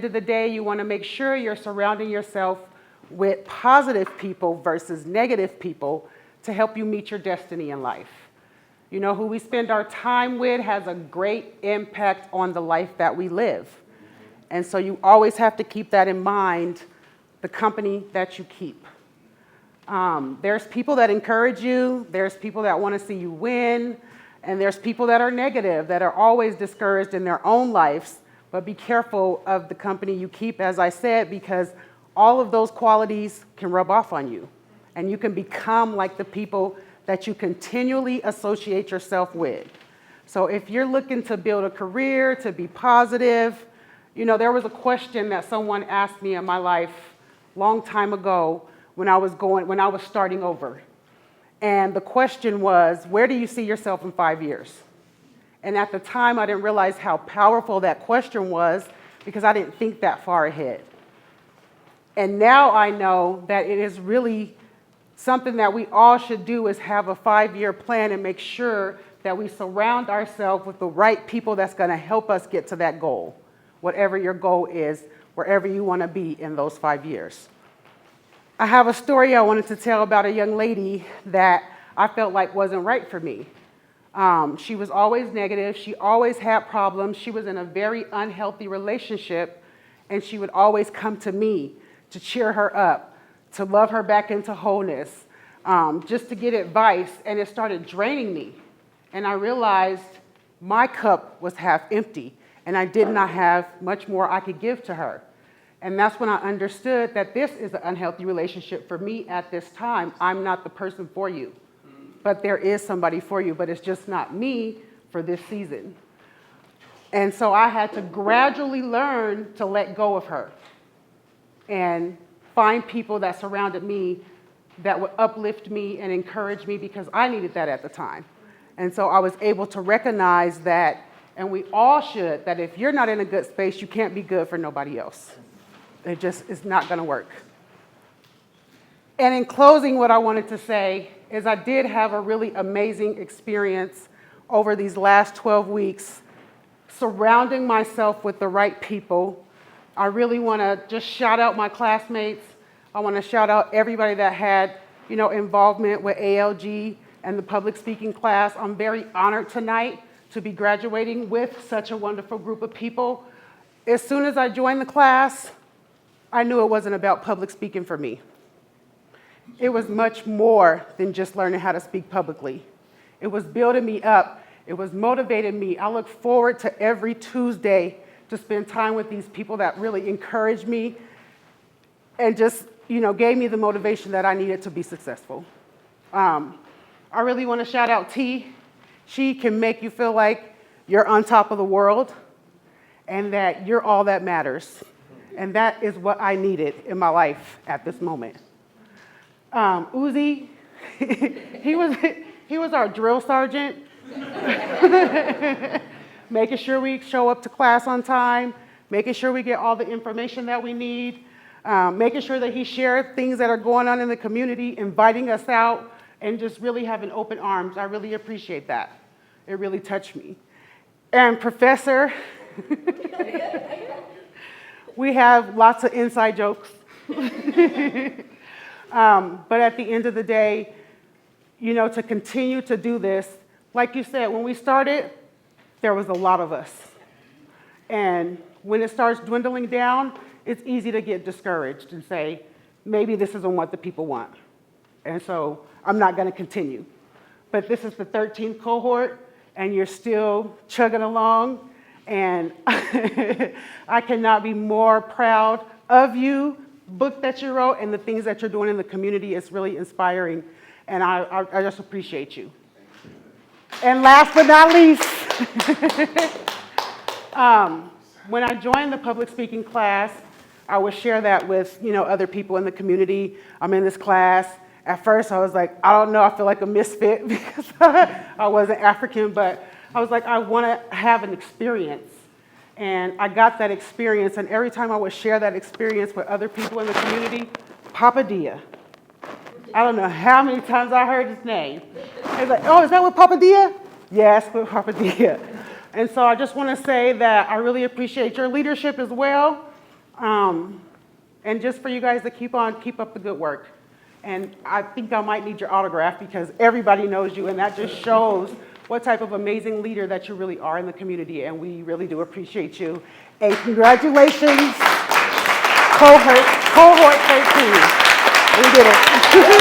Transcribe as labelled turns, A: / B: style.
A: End of the day, you want to make sure you're surrounding yourself with positive people versus negative people to help you meet your destiny in life. You know, who we spend our time with has a great impact on the life that we live. And so you always have to keep that in mind, the company that you keep. There's people that encourage you, there's people that want to see you win, and there's people that are negative, that are always discouraged in their own lives. But be careful of the company you keep, as I said, because all of those qualities can rub off on you. And you can become like the people that you continually associate yourself with. So if you're looking to build a career, to be positive, you know, there was a question that someone asked me in my life a long time ago when I was starting over. And the question was, where do you see yourself in 5 years? And at the time, I didn't realize how powerful that question was because I didn't think that far ahead. And now I know that it is really something that we all should do, is have a 5-year plan and make sure that we surround ourselves with the right people that's going to help us get to that goal, whatever your goal is, wherever you want to be in those 5 years. I have a story I wanted to tell about a young lady that I felt like wasn't right for me. She was always negative. She always had problems. She was in a very unhealthy relationship, and she would always come to me to cheer her up, to love her back into wholeness, just to get advice, and it started draining me. And I realized my cup was half empty, and I did not have much more I could give to her. And that's when I understood that this is an unhealthy relationship for me at this time. I'm not the person for you. But there is somebody for you, but it's just not me for this season. And so I had to gradually learn to let go of her and find people that surrounded me that would uplift me and encourage me, because I needed that at the time. And so I was able to recognize that, and we all should, that if you're not in a good space, you can't be good for nobody else. It just is not going to work. And in closing, what I wanted to say is I did have a really amazing experience over these last 12 weeks surrounding myself with the right people. I really want to just shout out my classmates. I want to shout out everybody that had, you know, involvement with ALG and the public speaking class. I'm very honored tonight to be graduating with such a wonderful group of people. As soon as I joined the class, I knew it wasn't about public speaking for me. It was much more than just learning how to speak publicly. It was building me up. It was motivating me. I look forward to every Tuesday to spend time with these people that really encouraged me and just, you know, gave me the motivation that I needed to be successful. I really want to shout out T. She can make you feel like you're on top of the world and that you're all that matters. And that is what I needed in my life at this moment. Uzi, he was our drill sergeant, making sure we show up to class on time, making sure we get all the information that we need, making sure that he shared things that are going on in the community, inviting us out, and just really having open arms. I really appreciate that. It really touched me. And Professor, we have lots of inside jokes. But at the end of the day, you know, to continue to do this, like you said, when we started, there was a lot of us. And when it starts dwindling down, it's easy to get discouraged and say, maybe this isn't what the people want. And so I'm not going to continue. But this is the 13th cohort, and you're still chugging along. And I cannot be more proud of you, book that you wrote, and the things that you're doing in the community. Is really inspiring, and I just appreciate you. And last but not least, when I joined the public speaking class, I would share that with, you know, other people in the community. I'm in this class. At first, I was like, I don't know, I feel like a misfit because I wasn't African, but I was like, I want to have an experience. And I got that experience, and every time I would share that experience with other people in the community, Papa Dia. I don't know how many times I heard his name. It's like, oh, is that with Papa Dia? Yes, with Papa Dia. And so I just want to say that I really appreciate your leadership as well. And just for you guys to keep up the good work. And I think I might need your autograph because everybody knows you, and that just shows what type of amazing leader that you really are in the community, and we really do appreciate you. And congratulations, Cohort 13. We did it.